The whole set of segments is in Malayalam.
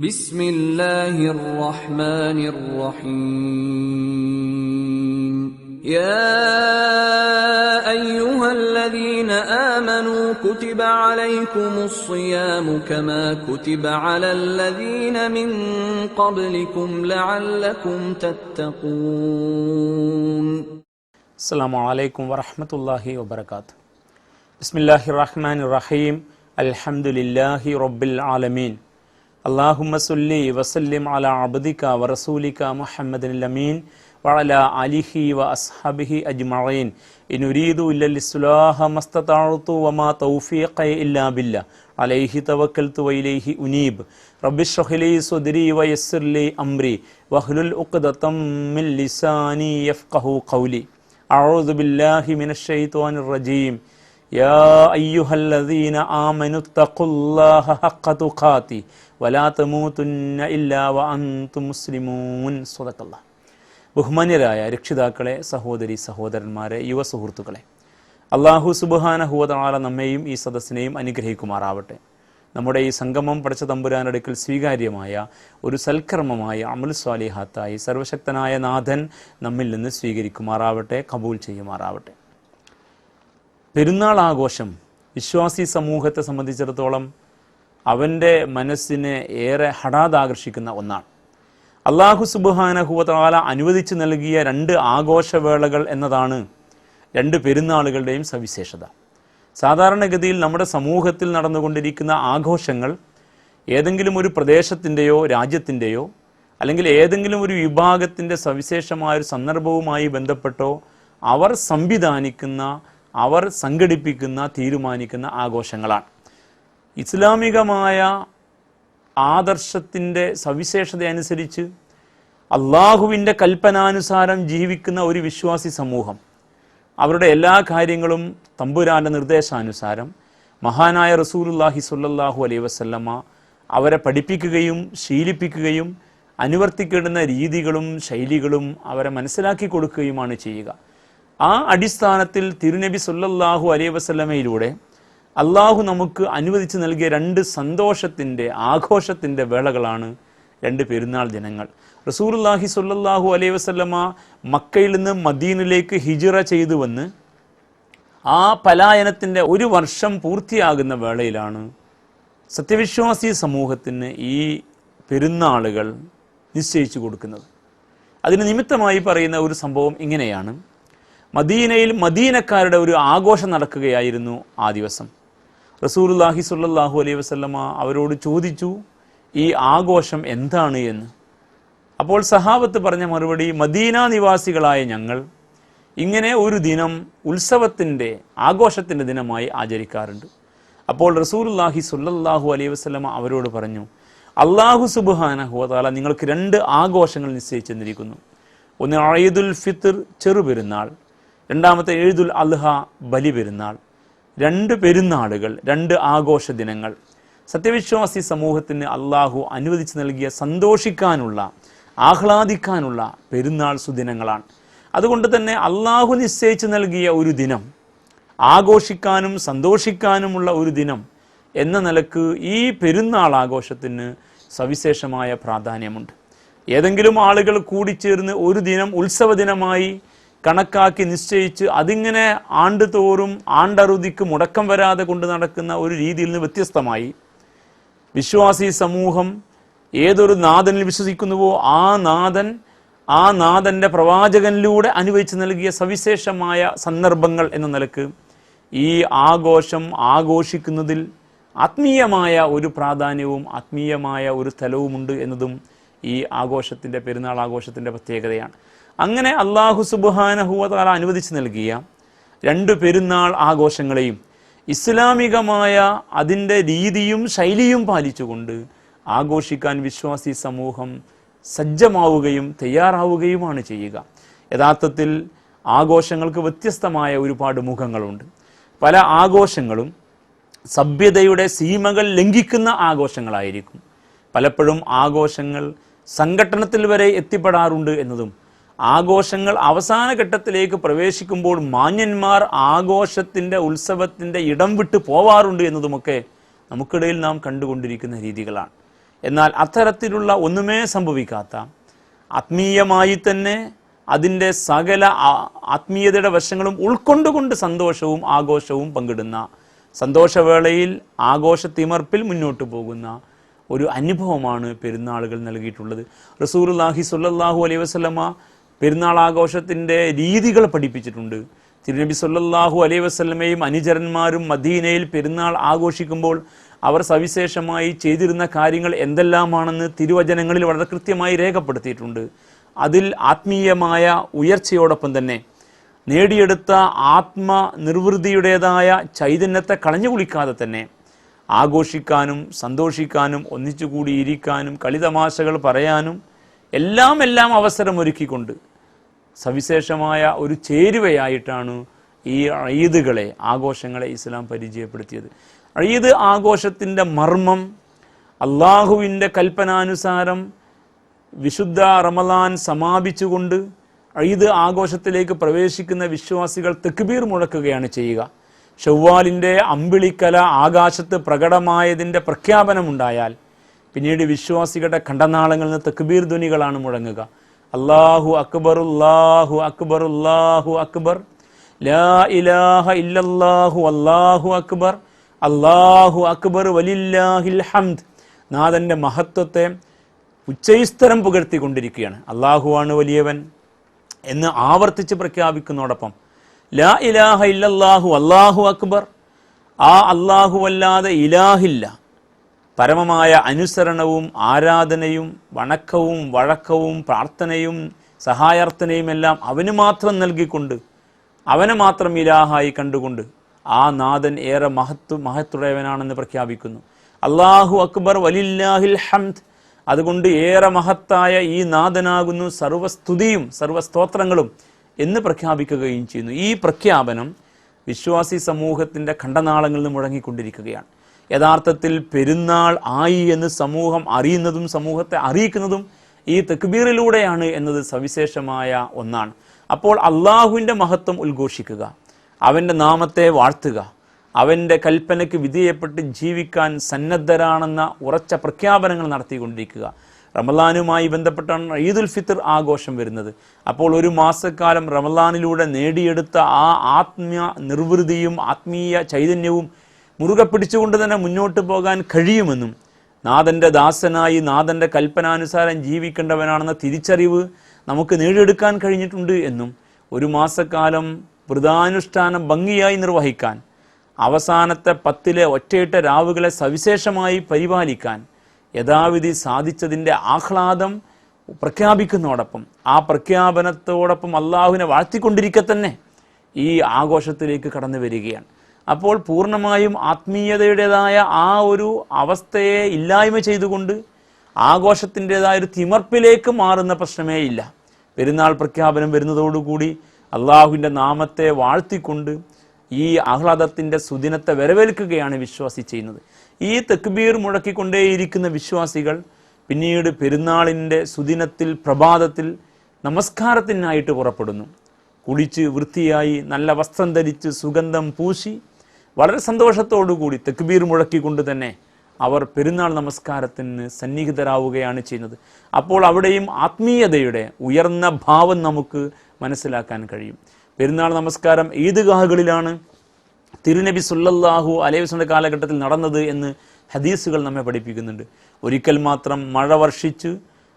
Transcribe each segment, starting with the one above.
بسم الله الرحمن الرحيم يا أيها الذين آمنوا كتب عليكم الصيام كما كتب على الذين من قبلكم لعلكم تتقون. السلام عليكم ورحمة الله وبركاته. بسم الله الرحمن الرحيم. الحمد لله رب العالمين. اللهم صل وسلم على عبدك ورسولك محمد الأمين وعلى آله وأصحابه أجمعين. إن أريد إلا الإصلاح ما استطعت وما توفيقي إلا بالله عليه توكلت وإليه أنيب. رب اشرح لي صدري ويسر لي أمري واحلل عقدة من لساني يفقهوا قولي. أعوذ بالله من الشيطان الرجيم. يا أيها الذين آمنوا اتقوا الله حق تقاته ولا تموتن إلا وأنتم مسلمون. صدق الله. ബഹുമാന്യരായ രക്ഷിതാക്കളെ, സഹോദരി സഹോദരന്മാരെ, യുവ സുഹൃത്തുക്കളെ, അല്ലാഹു സുബ്ഹാനഹു വ തആല നമ്മെയും ഈ സദസ്സിനെയും അനുഗ്രഹിക്കുമാറാവട്ടെ. നമ്മുടെ ഈ സംഗമം പടച്ച തമ്പുരാന്റെ അടുക്കൽ സ്വീകാര്യമായ ഒരു സൽക്കർമ്മമായ അമൽ സ്വാലിഹാത്തായി സർവശക്തനായ നാഥൻ നമ്മിൽ നിന്ന് സ്വീകരിക്കുമാറാവട്ടെ, കബൂൽ ചെയ്യുമാറാവട്ടെ. പെരുന്നാൾ ആഘോഷം വിശ്വാസി സമൂഹത്തെ സംബന്ധിച്ചിടത്തോളം അവൻ്റെ മനസ്സിനെ ഏറെ ഹഠാതാകർഷിക്കുന്ന ഒന്നാണ്. അല്ലാഹു സുബ്ഹാനഹു വ തആല അനുവദിച്ചു നൽകിയ രണ്ട് ആഘോഷവേളകൾ എന്നതാണ് രണ്ട് പെരുന്നാളുകളുടെയും സവിശേഷത. സാധാരണഗതിയിൽ നമ്മുടെ സമൂഹത്തിൽ നടന്നുകൊണ്ടിരിക്കുന്ന ആഘോഷങ്ങൾ ഏതെങ്കിലും ഒരു പ്രദേശത്തിൻ്റെയോ രാജ്യത്തിൻ്റെയോ അല്ലെങ്കിൽ ഏതെങ്കിലും ഒരു വിഭാഗത്തിൻ്റെ സവിശേഷമായൊരു സന്ദർഭവുമായി ബന്ധപ്പെട്ടോ അവർ സംവിധാനിക്കുന്ന, അവർ സംഘടിപ്പിക്കുന്ന, തീരുമാനിക്കുന്ന ആഘോഷങ്ങളാണ്. ഇസ്ലാമികമായ ആദർശത്തിൻ്റെ സവിശേഷത അനുസരിച്ച് അള്ളാഹുവിൻ്റെ കൽപ്പനാനുസാരം ജീവിക്കുന്ന ഒരു വിശ്വാസി സമൂഹം അവരുടെ എല്ലാ കാര്യങ്ങളും തമ്പുരാൻ്റെ നിർദ്ദേശാനുസാരം മഹാനായ റസൂലുള്ളാഹി സ്വല്ലല്ലാഹു അലൈഹി വസല്ലമ അവരെ പഠിപ്പിക്കുകയും ശീലിപ്പിക്കുകയും അനുവർത്തിക്കേണ്ടുന്ന രീതികളും ശൈലികളും അവരെ മനസ്സിലാക്കി കൊടുക്കുകയുമാണ് ചെയ്യുക. ആ അടിസ്ഥാനത്തിൽ തിരുനബി സ്വല്ലല്ലാഹു അലൈഹി വസല്ലമയിലൂടെ അള്ളാഹു നമുക്ക് അനുവദിച്ച് നൽകിയ രണ്ട് സന്തോഷത്തിൻ്റെ, ആഘോഷത്തിൻ്റെ വേളകളാണ് രണ്ട് പെരുന്നാൾ ദിനങ്ങൾ. റസൂലുള്ളാഹി സ്വല്ലല്ലാഹു അലൈഹി വസല്ലമ മക്കയിൽ നിന്ന് മദീനയിലേക്ക് ഹിജ്റ ചെയ്തു വന്ന് ആ പലായനത്തിൻ്റെ ഒരു വർഷം പൂർത്തിയാകുന്ന വേളയിലാണ് സത്യവിശ്വാസി സമൂഹത്തിന് ഈ പെരുന്നാളുകൾ നിശ്ചയിച്ചു കൊടുക്കുന്നത്. അതിന് നിമിത്തമായി പറയുന്ന ഒരു സംഭവം ഇങ്ങനെയാണ്. മദീനയിൽ മദീനക്കാരുടെ ഒരു ആഘോഷം നടക്കുകയായിരുന്നു ആ ദിവസം. റസൂലുള്ളാഹി സ്വല്ലല്ലാഹു അലൈഹി വസല്ലമ അവരോട് ചോദിച്ചു, ഈ ആഘോഷം എന്താണ് എന്ന്. അപ്പോൾ സഹാബത്ത് പറഞ്ഞ മറുപടി, മദീന നിവാസികളായ ഞങ്ങൾ ഇങ്ങനെ ഒരു ദിനം ഉത്സവത്തിൻ്റെ, ആഘോഷത്തിൻ്റെ ദിനമായി ആചരിക്കാറുണ്ട്. അപ്പോൾ റസൂലുള്ളാഹി സ്വല്ലല്ലാഹു അലൈഹി വസല്ലമ അവരോട് പറഞ്ഞു, അല്ലാഹു സുബ്ഹാനഹു വ തആല നിങ്ങൾക്ക് രണ്ട് ആഘോഷങ്ങൾ നിശ്ചയിച്ചെന്നിരിക്കുന്നു. ഒന്ന് ഈദുൽ ഫിത്ർ, ചെറുപെരുന്നാൾ. രണ്ടാമത്തെ ഈദുൽ അദ്ഹ, ബലി പെരുന്നാൾ. രണ്ട് പെരുന്നാളുകൾ, രണ്ട് ആഘോഷ ദിനങ്ങൾ സത്യവിശ്വാസി സമൂഹത്തിന് അള്ളാഹു അനുവദിച്ച് നൽകിയ സന്തോഷിക്കാനുള്ള, ആഹ്ലാദിക്കാനുള്ള പെരുന്നാൾ സുദിനങ്ങളാണ്. അതുകൊണ്ട് തന്നെ അള്ളാഹു നിശ്ചയിച്ച് നൽകിയ ഒരു ദിനം, ആഘോഷിക്കാനും സന്തോഷിക്കാനുമുള്ള ഒരു ദിനം എന്ന നിലക്ക് ഈ പെരുന്നാൾ ആഘോഷത്തിന് സവിശേഷമായ പ്രാധാന്യമുണ്ട്. ഏതെങ്കിലും ആളുകൾ കൂടിച്ചേർന്ന് ഒരു ദിനം ഉത്സവ ദിനമായി കണക്കാക്കി നിശ്ചയിച്ച് അതിങ്ങനെ ആണ്ടുതോറും ആണ്ടറുതിക്ക് മുടക്കം വരാതെ കൊണ്ട് നടക്കുന്ന ഒരു രീതിയിൽ നിന്ന് വ്യത്യസ്തമായി വിശ്വാസി സമൂഹം ഏതൊരു നാഥനിൽ വിശ്വസിക്കുന്നുവോ ആ നാഥൻ്റെ പ്രവാചകനിലൂടെ അനുവദിച്ച് നൽകിയ സവിശേഷമായ സന്ദർഭങ്ങൾ എന്ന നിലക്ക് ഈ ആഘോഷം ആഘോഷിക്കുന്നതിൽ ആത്മീയമായ ഒരു പ്രാധാന്യവും ആത്മീയമായ ഒരു തലവുമുണ്ട് എന്നതും ഈ ആഘോഷത്തിൻ്റെ, പെരുന്നാൾ ആഘോഷത്തിൻ്റെ പ്രത്യേകതയാണ്. അങ്ങനെ അല്ലാഹു സുബ്ഹാനഹു വ തആല അനുവദിച്ച് നൽകിയ രണ്ട് പെരുന്നാൾ ആഘോഷങ്ങളെയും ഇസ്ലാമികമായ അതിൻ്റെ രീതിയും ശൈലിയും പാലിച്ചുകൊണ്ട് ആഘോഷിക്കാൻ വിശ്വാസി സമൂഹം സജ്ജമാവുകയും തയ്യാറാവുകയുമാണ് ചെയ്യുക. യഥാർത്ഥത്തിൽ ആഘോഷങ്ങൾക്ക് വ്യത്യസ്തമായ ഒരുപാട് മുഖങ്ങളുണ്ട്. പല ആഘോഷങ്ങളും സഭ്യതയുടെ സീമകൾ ലംഘിക്കുന്ന ആഘോഷങ്ങളായിരിക്കും. പലപ്പോഴും ആഘോഷങ്ങൾ സംഘട്ടനത്തിൽ വരെ എത്തിപ്പെടാറുണ്ട് എന്നതും ആഘോഷങ്ങൾ അവസാന ഘട്ടത്തിലേക്ക് പ്രവേശിക്കുമ്പോൾ മാന്യന്മാർ ആഘോഷത്തിൻ്റെ, ഉത്സവത്തിൻ്റെ ഇടം വിട്ട് പോവാറുണ്ട് എന്നതുമൊക്കെ നമുക്കിടയിൽ നാം കണ്ടുകൊണ്ടിരിക്കുന്ന രീതികളാണ്. എന്നാൽ അത്തരത്തിലുള്ള ഒന്നുമേ സംഭവിക്കാത്ത, ആത്മീയമായി തന്നെ അതിൻ്റെ സകല ആത്മീയതയുടെ വശങ്ങളും ഉൾക്കൊണ്ടുകൊണ്ട് സന്തോഷവും ആഘോഷവും പങ്കിടുന്ന, സന്തോഷവേളയിൽ ആഘോഷത്തിമർപ്പിൽ മുന്നോട്ട് പോകുന്ന ഒരു അനുഭവമാണ് പെരുന്നാളുകൾ നൽകിയിട്ടുള്ളത്. റസൂലുള്ളാഹി സ്വല്ലല്ലാഹു അലൈഹി വസല്ലമ പെരുന്നാൾ ആഘോഷത്തിൻ്റെ രീതികൾ പഠിപ്പിച്ചിട്ടുണ്ട്. തിരുനബി സ്വല്ലല്ലാഹു അലൈഹി വസല്ലമയും അനുചരന്മാരും മദീനയിൽ പെരുന്നാൾ ആഘോഷിക്കുമ്പോൾ അവർ സവിശേഷമായി ചെയ്തിരുന്ന കാര്യങ്ങൾ എന്തെല്ലാമാണെന്ന് തിരുവചനങ്ങളിൽ വളരെ കൃത്യമായി രേഖപ്പെടുത്തിയിട്ടുണ്ട്. അതിൽ ആത്മീയമായ ഉയർച്ചയോടൊപ്പം തന്നെ നേടിയെടുത്ത ആത്മനിർവൃതിയുടേതായ ചൈതന്യത്തെ കളഞ്ഞു കുളിക്കാതെ തന്നെ ആഘോഷിക്കാനും സന്തോഷിക്കാനും ഒന്നിച്ചുകൂടിയിരിക്കാനും കളിതമാശകൾ പറയാനും എല്ലാം അവസരമൊരുക്കിക്കൊണ്ട് സവിശേഷമായ ഒരു ചേരുവയായിട്ടാണ് ഈ ഈദുകളെ, ആഘോഷങ്ങളെ ഇസ്ലാം പരിചയപ്പെടുത്തിയത്. ഈദ് ആഘോഷത്തിൻ്റെ മർമ്മം അള്ളാഹുവിൻ്റെ കൽപ്പനാനുസാരം വിശുദ്ധ റമളാൻ സമാപിച്ചുകൊണ്ട് ഈദ് ആഘോഷത്തിലേക്ക് പ്രവേശിക്കുന്ന വിശ്വാസികൾ തക്ബീർ മുഴക്കുകയാണ് ചെയ്യുക. ഷവ്വാലിൻ്റെ അമ്പിളിക്കല ആകാശത്ത് പ്രകടമായതിൻ്റെ പ്രഖ്യാപനമുണ്ടായാൽ പിന്നീട് വിശ്വാസികളുടെ കണ്ടനാളങ്ങളിൽ നിന്ന് തക്ബീർ ധ്വനികളാണ് മുഴങ്ങുക. അല്ലാഹു അക്ബർ, അല്ലാഹു അക്ബർ, അല്ലാഹു അക്ബർ, ലാ ഇലാഹ ഇല്ലല്ലാഹു, അല്ലാഹു അക്ബർ, അല്ലാഹു അക്ബർ വലില്ലാഹിൽ ഹംദ്. നാഥൻ്റെ മഹത്വത്തെ ഉച്ചൈസ്തരം പുകഴ്ത്തിക്കൊണ്ടിരിക്കുകയാണ്. അള്ളാഹുവാണ് വലിയവൻ എന്ന് ആവർത്തിച്ച് പ്രഖ്യാപിക്കുന്നതോടൊപ്പം ലാ ഇലാഹ ഇല്ലല്ലാഹു, അല്ലാഹു അക്ബർ, ആ അല്ലാഹുവല്ലാതെ ഇലാഹില്ല, പരമമായ അനുസരണവും ആരാധനയും വണക്കവും വഴക്കവും പ്രാർത്ഥനയും സഹായാർത്ഥനയും എല്ലാം അവന് മാത്രം നൽകിക്കൊണ്ട്, അവനെ മാത്രം ഇലാഹായി കണ്ടുകൊണ്ട് ആ നാഥൻ ഏറെ മഹത്തുടയവനാണെന്ന് പ്രഖ്യാപിക്കുന്നു. അല്ലാഹു അക്ബർ വലില്ലാഹിൽ ഹംദ്, അതുകൊണ്ട് ഏറെ മഹത്തായ ഈ നാഥനാകുന്നു സർവസ്തുതിയും സർവസ്തോത്രങ്ങളും എന്ന് പ്രഖ്യാപിക്കുകയും ചെയ്യുന്നു. ഈ പ്രഖ്യാപനം വിശ്വാസി സമൂഹത്തിൻ്റെ ഖണ്ഡനാളങ്ങളിൽ നിന്ന് മുഴങ്ങിക്കൊണ്ടിരിക്കുകയാണ്. യഥാർത്ഥത്തിൽ പെരുന്നാൾ ആയി എന്ന് സമൂഹം അറിയുന്നതും സമൂഹത്തെ അറിയിക്കുന്നതും ഈ തക്ബീറിലൂടെയാണ് എന്നത് സവിശേഷമായ ഒന്നാണ്. അപ്പോൾ അള്ളാഹുവിൻ്റെ മഹത്വം ഉദ്ഘോഷിക്കുക, അവൻ്റെ നാമത്തെ വാഴ്ത്തുക, അവൻ്റെ കൽപ്പനയ്ക്ക് വിധേയപ്പെട്ട് ജീവിക്കാൻ സന്നദ്ധരാണെന്ന ഉറച്ച പ്രഖ്യാപനങ്ങൾ നടത്തിക്കൊണ്ടിരിക്കുക. റമളാനുമായി ബന്ധപ്പെട്ടാണ് ഈദുൽ ഫിത്ർ ആഘോഷം വരുന്നത്. അപ്പോൾ ഒരു മാസക്കാലം റമളാനിലൂടെ നേടിയെടുത്ത ആ ആത്മീയ നിർവൃതിയും ആത്മീയ ചൈതന്യവും മുറുകെ പിടിച്ചുകൊണ്ട് തന്നെ മുന്നോട്ട് പോകാൻ കഴിയുമെന്നും നാഥൻ്റെ ദാസനായി നാഥൻ്റെ കൽപ്പനാനുസാരം ജീവിക്കേണ്ടവനാണെന്ന തിരിച്ചറിവ് നമുക്ക് നേടിയെടുക്കാൻ കഴിഞ്ഞിട്ടുണ്ട് എന്നും ഒരു മാസക്കാലം വ്രതാനുഷ്ഠാനം ഭംഗിയായി നിർവഹിക്കാൻ, അവസാനത്തെ 10 ഒറ്റയിട്ട രാവുകളെ സവിശേഷമായി പരിപാലിക്കാൻ യഥാവിധി സാധിച്ചതിൻ്റെ ആഹ്ലാദം പ്രഖ്യാപിക്കുന്നതോടൊപ്പം ആ പ്രഖ്യാപനത്തോടൊപ്പം അള്ളാഹുവിനെ വാഴ്ത്തിക്കൊണ്ടിരിക്കെ തന്നെ ഈ ആഘോഷത്തിലേക്ക് കടന്നു വരികയാണ്. അപ്പോൾ പൂർണ്ണമായും ആത്മീയതയുടേതായ ആ ഒരു അവസ്ഥയെ ഇല്ലായ്മ ചെയ്തുകൊണ്ട് ആഘോഷത്തിൻ്റെതായ ഒരു തിമർപ്പിലേക്ക് മാറുന്ന പ്രശ്നമേ ഇല്ല. പെരുന്നാൾ പ്രഖ്യാപനം വരുന്നതോടുകൂടി അള്ളാഹുവിൻ്റെ നാമത്തെ വാഴ്ത്തിക്കൊണ്ട് ഈ ആഹ്ലാദത്തിൻ്റെ സുദിനത്തെ വരവേൽക്കുകയാണ് വിശ്വാസി ചെയ്യുന്നത്. ഈ തക്ബീർ മുഴക്കിക്കൊണ്ടേയിരിക്കുന്ന വിശ്വാസികൾ പിന്നീട് പെരുന്നാളിൻ്റെ സുദിനത്തിൽ പ്രഭാതത്തിൽ നമസ്കാരത്തിനായിട്ട് പുറപ്പെടുന്നു. കുളിച്ച് വൃത്തിയായി നല്ല വസ്ത്രം ധരിച്ച് സുഗന്ധം പൂശി വളരെ സന്തോഷത്തോടുകൂടി തക്ബീർ മുഴക്കിക്കൊണ്ട് തന്നെ അവർ പെരുന്നാൾ നമസ്കാരത്തിന് സന്നിഹിതരാവുകയാണ് ചെയ്യുന്നത്. അപ്പോൾ അവിടെയും ആത്മീയതയുടെ ഉയർന്ന ഭാവം നമുക്ക് മനസ്സിലാക്കാൻ കഴിയും. പെരുന്നാൾ നമസ്കാരം ഈദ്ഗാഹുകളിലാണ് തിരുനബി സല്ലല്ലാഹു അലൈഹി വസല്ലം കാലഘട്ടത്തിൽ നടന്നത് എന്ന് ഹദീസുകൾ നമ്മെ പഠിപ്പിക്കുന്നുണ്ട്. ഒരിക്കൽ മാത്രം മഴ വർഷിച്ച്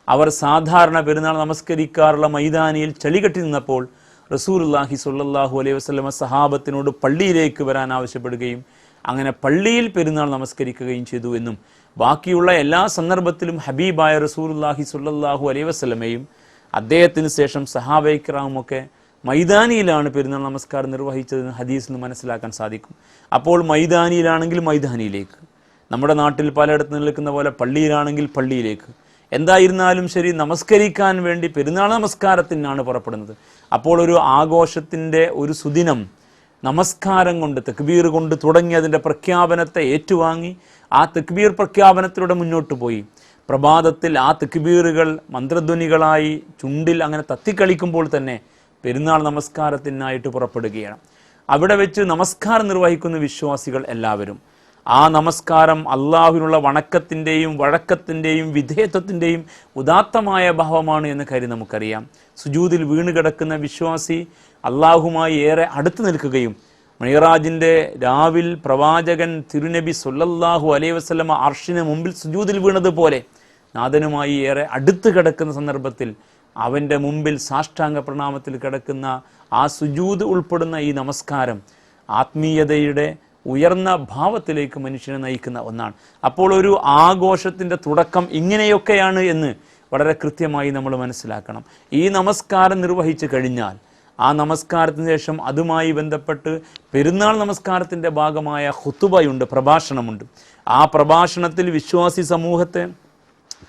അവർ സാധാരണ പെരുന്നാൾ നമസ്കരിക്കാറുള്ള മൈതാനിയിൽ ചളികെട്ടി നിന്നപ്പോൾ റസൂലുള്ളാഹി സ്വല്ലല്ലാഹു അലൈഹി വസല്ലം സഹാബത്തിനോട് പള്ളിയിലേക്ക് വരാൻ ആവശ്യപ്പെടുകയും അങ്ങനെ പള്ളിയിൽ പെരുന്നാൾ നമസ്കരിക്കുകയും ചെയ്തു എന്നും ബാക്കിയുള്ള എല്ലാ സന്ദർഭത്തിലും ഹബീബായ റസൂലുള്ളാഹി സ്വല്ലല്ലാഹു അലൈഹി വസല്ലമയും അദ്ദേഹത്തിന് ശേഷം സഹാബയെ കിറാമുമൊക്കെ മൈതാനിയിലാണ് പെരുന്നാൾ നമസ്കാരം നിർവഹിച്ചതെന്ന് ഹദീസിൽ നിന്ന് മനസ്സിലാക്കാൻ സാധിക്കും. അപ്പോൾ മൈതാനിയിലാണെങ്കിൽ മൈതാനിയിലേക്ക്, നമ്മുടെ നാട്ടിൽ പലയിടത്ത് നിൽക്കുന്ന പോലെ പള്ളിയിലാണെങ്കിൽ പള്ളിയിലേക്ക്, എന്തായിരുന്നാലും ശരി നമസ്കരിക്കാൻ വേണ്ടി പെരുന്നാൾ നമസ്കാരത്തിനാണ് പുറപ്പെടുന്നത്. അപ്പോൾ ഒരു ആഘോഷത്തിൻ്റെ ഒരു സുദിനം നമസ്കാരം കൊണ്ട് തക്ബീർ കൊണ്ട് തുടങ്ങി അതിൻ്റെ പ്രഖ്യാപനത്തെ ഏറ്റുവാങ്ങി ആ തക്ബീർ പ്രഖ്യാപനത്തിലൂടെ മുന്നോട്ട് പോയി പ്രഭാതത്തിൽ ആ തക്ബീറുകൾ മന്ത്രധ്വനികളായി ചുണ്ടിൽ അങ്ങനെ തത്തിക്കളിക്കുമ്പോൾ തന്നെ പെരുന്നാൾ നമസ്കാരത്തിനായിട്ട് പുറപ്പെടുകയാണ്. അവിടെ വെച്ച് നമസ്കാരം നിർവഹിക്കുന്ന വിശ്വാസികൾ എല്ലാവരും ആ നമസ്കാരം അള്ളാഹുവിനുള്ള വണക്കത്തിൻ്റെയും വഴക്കത്തിൻ്റെയും വിധേയത്വത്തിൻ്റെയും ഉദാത്തമായ ഭാവമാണ് എന്ന കാര്യം നമുക്കറിയാം. സുജൂദിൽ വീണ് കിടക്കുന്ന വിശ്വാസി അള്ളാഹുമായി ഏറെ അടുത്ത് നിൽക്കുകയും മിഅ്റാജിൻ്റെ രാവിൽ പ്രവാചകൻ തിരുനബി സല്ലല്ലാഹു അലൈഹി വസല്ലമ അർശിന് മുമ്പിൽ സുജൂദിൽ വീണതുപോലെ നാഥനുമായി ഏറെ അടുത്ത് കിടക്കുന്ന സന്ദർഭത്തിൽ അവൻ്റെ മുമ്പിൽ സാഷ്ടാംഗ പ്രണാമത്തിൽ കിടക്കുന്ന ആ സുജൂദ് ഉൾപ്പെടുന്ന ഈ നമസ്കാരം ആത്മീയതയുടെ ഉയർന്ന ഭാവത്തിലേക്ക് മനുഷ്യനെ നയിക്കുന്ന ഒന്നാണ്. അപ്പോൾ ഒരു ആഘോഷത്തിൻ്റെ തുടക്കം ഇങ്ങനെയൊക്കെയാണ് എന്ന് വളരെ കൃത്യമായി നമ്മൾ മനസ്സിലാക്കണം. ഈ നമസ്കാരം നിർവഹിച്ചു കഴിഞ്ഞാൽ ആ നമസ്കാരത്തിന് ശേഷം അതുമായി ബന്ധപ്പെട്ട് പെരുന്നാൾ നമസ്കാരത്തിൻ്റെ ഭാഗമായ ഖുതുബയുണ്ട്, പ്രഭാഷണമുണ്ട്. ആ പ്രഭാഷണത്തിൽ വിശ്വാസി സമൂഹത്തെ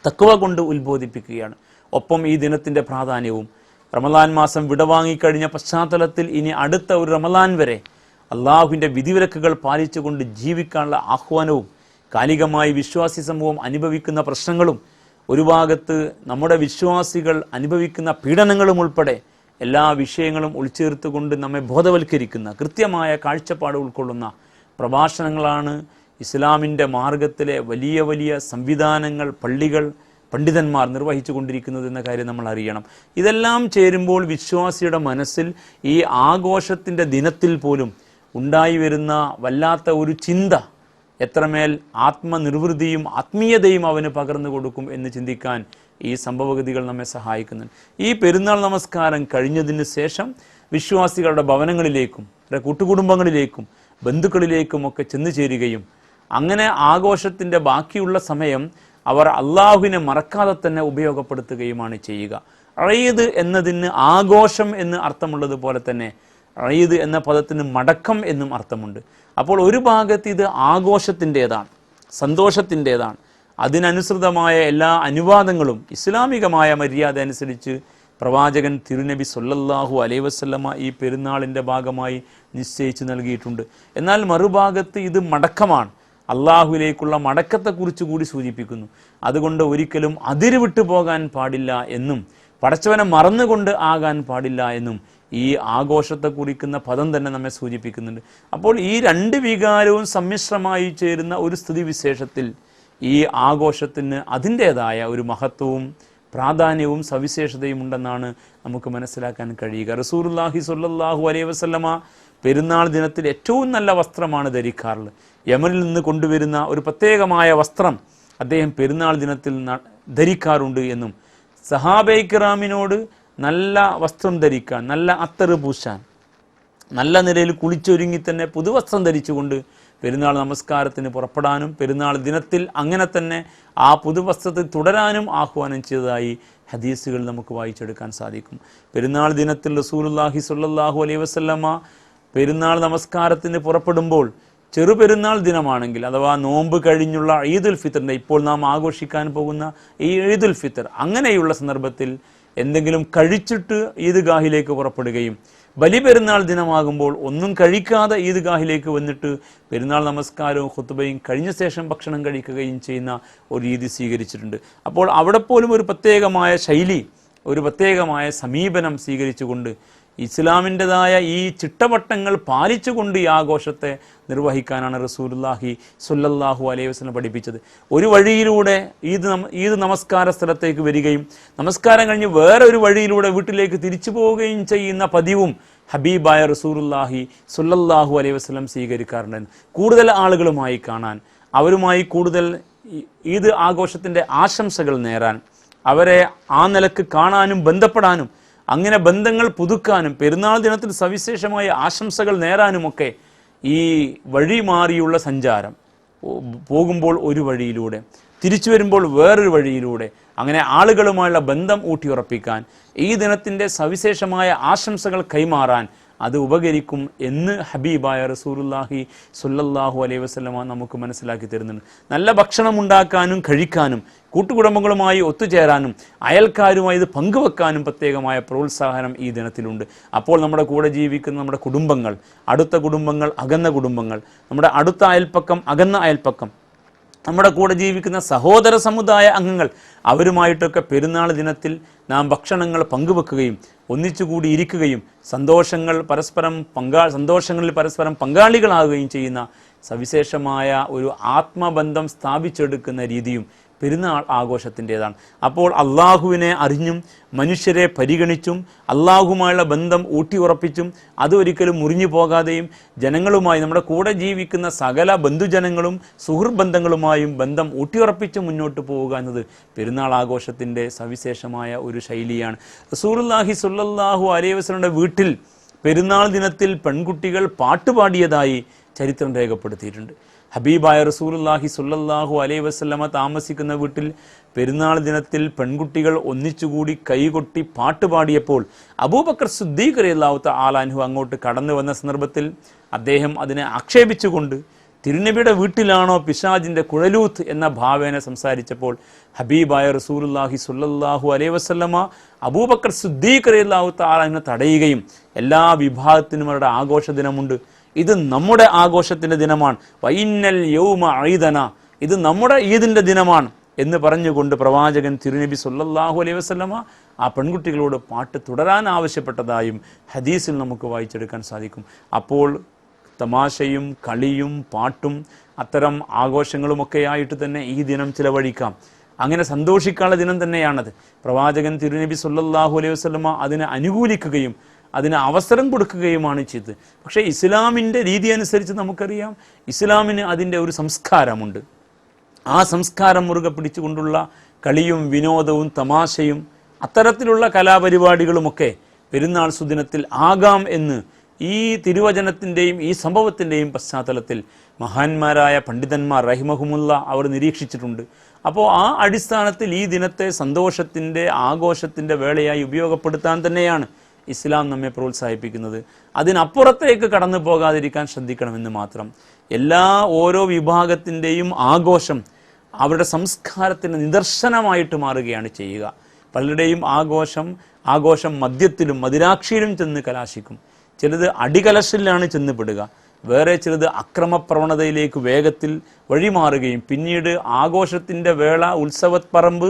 തഖ്വ കൊണ്ട് ഉത്ബോധിപ്പിക്കുകയാണ്. ഒപ്പം ഈ ദിനത്തിൻ്റെ പ്രാധാന്യവും റമദാൻ മാസം വിടവാങ്ങിക്കഴിഞ്ഞ പശ്ചാത്തലത്തിൽ ഇനി അടുത്ത ഒരു റമദാൻ വരെ അള്ളാഹുവിൻ്റെ വിധിവിലക്കുകൾ പാലിച്ചുകൊണ്ട് ജീവിക്കാനുള്ള ആഹ്വാനവും കാലികമായി വിശ്വാസി സമൂഹം അനുഭവിക്കുന്ന പ്രശ്നങ്ങളും ഒരു ഭാഗത്ത് നമ്മുടെ വിശ്വാസികൾ അനുഭവിക്കുന്ന പീഡനങ്ങളും ഉൾപ്പെടെ എല്ലാ വിഷയങ്ങളും ഉൾച്ചേർത്തുകൊണ്ട് നമ്മെ ബോധവൽക്കരിക്കുന്ന കൃത്യമായ കാഴ്ചപ്പാട് ഉൾക്കൊള്ളുന്ന പ്രഭാഷണങ്ങളാണ് ഇസ്ലാമിൻ്റെ മാർഗത്തിലെ വലിയ വലിയ സംവിധാനങ്ങൾ, പള്ളികൾ, പണ്ഡിതന്മാർ നിർവഹിച്ചു കൊണ്ടിരിക്കുന്നത് എന്ന കാര്യം നമ്മൾ അറിയണം. ഇതെല്ലാം ചേരുമ്പോൾ വിശ്വാസിയുടെ മനസ്സിൽ ഈ ആഘോഷത്തിൻ്റെ ദിനത്തിൽ പോലും ഉണ്ടായി വരുന്ന വല്ലാത്ത ഒരു ചിന്ത എത്രമേൽ ആത്മനിർവൃതിയും ആത്മീയതയും അവന് പകർന്നു കൊടുക്കും എന്ന് ചിന്തിക്കാൻ ഈ സംഭവഗതികൾ നമ്മെ സഹായിക്കുന്നുണ്ട്. ഈ പെരുന്നാൾ നമസ്കാരം കഴിഞ്ഞതിന് ശേഷം വിശ്വാസികളുടെ ഭവനങ്ങളിലേക്കും കൂട്ടുകുടുംബങ്ങളിലേക്കും ബന്ധുക്കളിലേക്കും ഒക്കെ ചെന്നു ചേരുകയും അങ്ങനെ ആഘോഷത്തിൻ്റെ ബാക്കിയുള്ള സമയം അവർ അള്ളാഹുവിനെ മറക്കാതെ തന്നെ ഉപയോഗപ്പെടുത്തുകയുമാണ് ചെയ്യുക. ഈദ് എന്നതിന് ആഘോഷം എന്ന് അർത്ഥമുള്ളതുപോലെ തന്നെ ഈദ് എന്ന പദത്തിന് മടക്കം എന്നും അർത്ഥമുണ്ട്. അപ്പോൾ ഒരു ഭാഗത്ത് ഇത് ആഘോഷത്തിൻ്റെതാണ്, സന്തോഷത്തിൻ്റെതാണ്. അതിനനുസൃതമായ എല്ലാ അനുവാദങ്ങളും ഇസ്ലാമികമായ മര്യാദ അനുസരിച്ച് പ്രവാചകൻ തിരുനബി സല്ലല്ലാഹു അലൈഹി വസല്ലമ ഈ പെരുന്നാളിൻ്റെ ഭാഗമായി നിശ്ചയിച്ച് നൽകിയിട്ടുണ്ട്. എന്നാൽ മറുഭാഗത്ത് ഇത് മടക്കമാണ്, അള്ളാഹുവിലേക്കുള്ള മടക്കത്തെക്കുറിച്ച് കൂടി സൂചിപ്പിക്കുന്നു. അതുകൊണ്ട് ഒരിക്കലും അതിര് വിട്ടു പോകാൻ പാടില്ല എന്നും പടച്ചവനെ മറന്നുകൊണ്ട് ആകാൻ പാടില്ല എന്നും ഈ ആഘോഷത്തെ കുറിക്കുന്ന പദം തന്നെ നമ്മെ സൂചിപ്പിക്കുന്നുണ്ട്. അപ്പോൾ ഈ രണ്ട് വികാരവും സമ്മിശ്രമായി ചേരുന്ന ഒരു സ്ഥിതിവിശേഷത്തിൽ ഈ ആഘോഷത്തിന് അതിൻ്റേതായ ഒരു മഹത്വവും പ്രാധാന്യവും സവിശേഷതയും ഉണ്ടെന്നാണ് നമുക്ക് മനസ്സിലാക്കാൻ കഴിയുക. റസൂലുള്ളാഹി സ്വല്ലല്ലാഹു അലൈഹി വസല്ലമ പെരുന്നാൾ ദിനത്തിൽ ഏറ്റവും നല്ല വസ്ത്രമാണ് ധരിക്കാറുള്ളത്. യമനിൽ നിന്ന് കൊണ്ടുവരുന്ന ഒരു പ്രത്യേകമായ വസ്ത്രം അദ്ദേഹം പെരുന്നാൾ ദിനത്തിൽ ധരിക്കാറുണ്ട് എന്നും സഹാബൈ കിറാമിനോട് നല്ല വസ്ത്രം ധരിക്കാൻ, നല്ല അത്തറ് പൂശാൻ, നല്ല നിലയിൽ കുളിച്ചൊരുങ്ങി തന്നെ പുതുവസ്ത്രം ധരിച്ചുകൊണ്ട് പെരുന്നാൾ നമസ്കാരത്തിന് പുറപ്പെടാനും പെരുന്നാൾ ദിനത്തിൽ അങ്ങനെ തന്നെ ആ പുതുവസ്ത്രത്തിൽ തുടരാനും ആഹ്വാനം ചെയ്തതായി ഹദീസുകൾ നമുക്ക് വായിച്ചെടുക്കാൻ സാധിക്കും. പെരുന്നാൾ ദിനത്തിൽ റസൂലുള്ളാഹി സ്വല്ലല്ലാഹു അലൈഹി വസല്ലമ പെരുന്നാൾ നമസ്കാരത്തിന് പുറപ്പെടുമ്പോൾ ചെറുപെരുന്നാൾ ദിനമാണെങ്കിൽ അഥവാ നോമ്പ് കഴിഞ്ഞുള്ള ഈദുൽ ഫിത്തറിൻ്റെ ഇപ്പോൾ നാം ആഘോഷിക്കാൻ പോകുന്ന ഈ ഈദുൽ ഫിത്തർ അങ്ങനെയുള്ള സന്ദർഭത്തിൽ എന്തെങ്കിലും കഴിച്ചിട്ട് ഈദ്ഗാഹിലേക്ക് പുറപ്പെടുകയും ബലിപെരുന്നാൾ ദിനമാകുമ്പോൾ ഒന്നും കഴിക്കാതെ ഈദ്ഗാഹിലേക്ക് വന്നിട്ട് പെരുന്നാൾ നമസ്കാരവും ഖുത്ബയും കഴിഞ്ഞ ശേഷം ഭക്ഷണം കഴിക്കുകയും ചെയ്യുന്ന ഒരു രീതി സ്വീകരിച്ചിട്ടുണ്ട്. അപ്പോൾ അവിടെ പോലും ഒരു പ്രത്യേകമായ ശൈലി, ഒരു പ്രത്യേകമായ സമീപനം സ്വീകരിച്ചുകൊണ്ട് ഇസ്ലാമിൻ്റെതായ ഈ ചിട്ടവട്ടങ്ങൾ പാലിച്ചുകൊണ്ട് ഈ ആഘോഷത്തെ നിർവഹിക്കാനാണ് റസൂലുള്ളാഹി സ്വല്ലല്ലാഹു അലൈഹി വസല്ലം പഠിപ്പിച്ചത്. ഒരു വഴിയിലൂടെ ഈദ് നമസ്കാര സ്ഥലത്തേക്ക് വരികയും നമസ്കാരം കഴിഞ്ഞ് വേറെ ഒരു വഴിയിലൂടെ വീട്ടിലേക്ക് തിരിച്ചു പോവുകയും ചെയ്യുന്ന പതിവും ഹബീബായ റസൂലുള്ളാഹി സ്വല്ലല്ലാഹു അലൈഹി വസല്ലം സ്വീകരിക്കാറുണ്ടായിരുന്നു. കൂടുതൽ ആളുകളുമായി കാണാൻ, അവരുമായി കൂടുതൽ ഈദ് ആഘോഷത്തിൻ്റെ ആശംസകൾ നേരാൻ, അവരെ ആ നിലക്ക് കാണാനും ബന്ധപ്പെടാനും അങ്ങനെ ബന്ധങ്ങൾ പുതുക്കാനും പെരുന്നാൾ ദിനത്തിൽ സവിശേഷമായ ആശംസകൾ നേരാനുമൊക്കെ ഈ വഴി മാറിയുള്ള സഞ്ചാരം, പോകുമ്പോൾ ഒരു വഴിയിലൂടെ തിരിച്ചു വരുമ്പോൾ വേറൊരു വഴിയിലൂടെ അങ്ങനെ ആളുകളുമായുള്ള ബന്ധം ഊട്ടിയുറപ്പിക്കാൻ ഈ ദിനത്തിൻ്റെ സവിശേഷമായ ആശംസകൾ കൈമാറാൻ അത് ഉപകരിക്കും എന്ന് ഹബീബായ റസൂലുള്ളാഹി സ്വല്ലല്ലാഹു അലൈഹി വസല്ലമ നമുക്ക് മനസ്സിലാക്കി തരുന്നുണ്ട്. നല്ല ഭക്ഷണം ഉണ്ടാക്കാനും കഴിക്കാനും കൂട്ടുകുടുംബങ്ങളുമായി ഒത്തുചേരാനും അയൽക്കാരുമായി ഇത് പങ്കുവെക്കാനും പ്രത്യേകമായ പ്രോത്സാഹനം ഈ ദിനത്തിലുണ്ട്. അപ്പോൾ നമ്മുടെ കൂടെ ജീവിക്കുന്ന നമ്മുടെ കുടുംബങ്ങൾ, അടുത്ത കുടുംബങ്ങൾ, അകന്ന കുടുംബങ്ങൾ, നമ്മുടെ അടുത്ത അയൽപ്പക്കം, അകന്ന അയൽപ്പക്കം, നമ്മുടെ കൂടെ ജീവിക്കുന്ന സഹോദര സമുദായ അംഗങ്ങൾ, അവരുമായിട്ടൊക്കെ പെരുന്നാൾ ദിനത്തിൽ നാം ഭക്ഷണങ്ങൾ പങ്കുവെക്കുകയും ഒന്നിച്ചുകൂടി ഇരിക്കുകയും സന്തോഷങ്ങളിൽ പരസ്പരം പങ്കാളികളാകുകയും ചെയ്യുന്ന സവിശേഷമായ ഒരു ആത്മബന്ധം സ്ഥാപിച്ചെടുക്കുന്ന രീതിയും പെരുന്നാൾ ആഘോഷത്തിൻ്റെതാണ്. അപ്പോൾ അള്ളാഹുവിനെ അറിഞ്ഞും മനുഷ്യരെ പരിഗണിച്ചും അള്ളാഹുമായുള്ള ബന്ധം ഊട്ടിയുറപ്പിച്ചും അതൊരിക്കലും മുറിഞ്ഞു പോകാതെയും ജനങ്ങളുമായി നമ്മുടെ കൂടെ ജീവിക്കുന്ന സകല ബന്ധുജനങ്ങളും സുഹൃത്ത് ബന്ധങ്ങളുമായും ബന്ധം ഊട്ടിയുറപ്പിച്ച് മുന്നോട്ട് പോവുക എന്നത് പെരുന്നാൾ ആഘോഷത്തിൻ്റെ സവിശേഷമായ ഒരു ശൈലിയാണ്. റസൂലുള്ളാഹി സ്വല്ലല്ലാഹു അലൈഹി വസല്ലമയുടെ വീട്ടിൽ പെരുന്നാൾ ദിനത്തിൽ പെൺകുട്ടികൾ പാട്ടുപാടിയതായി ചരിത്രം രേഖപ്പെടുത്തിയിട്ടുണ്ട്. ഹബീബായ റസൂലുള്ളാഹി സ്വല്ലല്ലാഹു അലൈഹി വസല്ലമ താമസിക്കുന്ന വീട്ടിൽ പെരുന്നാൾ ദിനത്തിൽ പെൺകുട്ടികൾ ഒന്നിച്ചുകൂടി കൈകൊട്ടി പാട്ടുപാടിയപ്പോൾ അബൂബക്കർ സിദ്ദീഖ് റളിയല്ലാഹു തആല അൻഹു അങ്ങോട്ട് കടന്നു വന്ന സന്ദർഭത്തിൽ അദ്ദേഹം അതിനെ ആക്ഷേപിച്ചുകൊണ്ട് തിരുനബിയുടെ വീട്ടിലാണോ പിശാചിൻ്റെ കുഴലൂത്ത് എന്ന ഭാവേന സംസാരിച്ചപ്പോൾ ഹബീബായ റസൂലുള്ളാഹി സ്വല്ലല്ലാഹു അലൈഹി വസല്ലമ അബൂബക്കർ സിദ്ദീഖ് റളിയല്ലാഹു തആല അൻഹു തടയുകയും എല്ലാ വിഭാഗത്തിനും അവരുടെ ആഘോഷ ദിനമുണ്ട്, ഇത് നമ്മുടെ ആഘോഷത്തിൻ്റെ ദിനമാണ്, വൈന്നൽ യൗമ ഈദന, ഇത് നമ്മുടെ ഈദിൻ്റെ ദിനമാണ് എന്ന് പറഞ്ഞുകൊണ്ട് പ്രവാചകൻ തിരുനബി സല്ലല്ലാഹു അലൈഹി വസല്ലമ ആ പെൺകുട്ടികളോട് പാട്ട് തുടരാൻ ആവശ്യപ്പെട്ടതായും ഹദീസിൽ നമുക്ക് വായിച്ചെടുക്കാൻ സാധിക്കും. അപ്പോൾ തമാശയും കളിയും പാട്ടും അത്തരം ആഘോഷങ്ങളുമൊക്കെയായിട്ട് തന്നെ ഈ ദിനം ചിലവഴിക്കാം. അങ്ങനെ സന്തോഷിക്കാനുള്ള ദിനം തന്നെയാണത്. പ്രവാചകൻ തിരുനബി സല്ലല്ലാഹു അലൈഹി വസല്ലമ അതിനെ അനുകൂലിക്കുകയും അതിന് അവസരം കൊടുക്കുകയുമാണ് ചെയ്തത്. പക്ഷേ ഇസ്ലാമിൻ്റെ രീതി അനുസരിച്ച് നമുക്കറിയാം, ഇസ്ലാമിന് അതിൻ്റെ ഒരു സംസ്കാരമുണ്ട്. ആ സംസ്കാരം മുറുകെ പിടിച്ചുകൊണ്ടുള്ള കളിയും വിനോദവും തമാശയും അത്തരത്തിലുള്ള കലാപരിപാടികളുമൊക്കെ പെരുന്നാൾ സുദിനത്തിൽ ആകാം എന്ന് ഈ തിരുവചനത്തിൻ്റെയും ഈ സംഭവത്തിൻ്റെയും പശ്ചാത്തലത്തിൽ മഹാന്മാരായ പണ്ഡിതന്മാർ റഹിമഹുമുള്ള അവർ നിരീക്ഷിച്ചിട്ടുണ്ട്. അപ്പോൾ ആ അടിസ്ഥാനത്തിൽ ഈ ദിനത്തെ സന്തോഷത്തിൻ്റെ ആഘോഷത്തിൻ്റെ വേളയായി ഉപയോഗപ്പെടുത്താൻ തന്നെയാണ് ഇസ്ലാം നമ്മെ പ്രോത്സാഹിപ്പിക്കുന്നത്. അതിനപ്പുറത്തേക്ക് കടന്നു പോകാതിരിക്കാൻ ശ്രദ്ധിക്കണമെന്ന് മാത്രം. ഓരോ വിഭാഗത്തിൻ്റെയും ആഘോഷം അവരുടെ സംസ്കാരത്തിൻ്റെ നിദർശനമായിട്ട് മാറുകയാണ് ചെയ്യുക. പലരുടെയും ആഘോഷം മദ്യത്തിലും മദിരാക്ഷിയിലും ചെന്ന് കലാശിക്കും. ചിലത് അടികലശലിലാണ് ചെന്നുപെടുക. വേറെ ചിലത് അക്രമപ്രവണതയിലേക്ക് വേഗത്തിൽ വഴിമാറുകയും പിന്നീട് ആഘോഷത്തിൻ്റെ വേള ഉത്സവപ്പറമ്പ്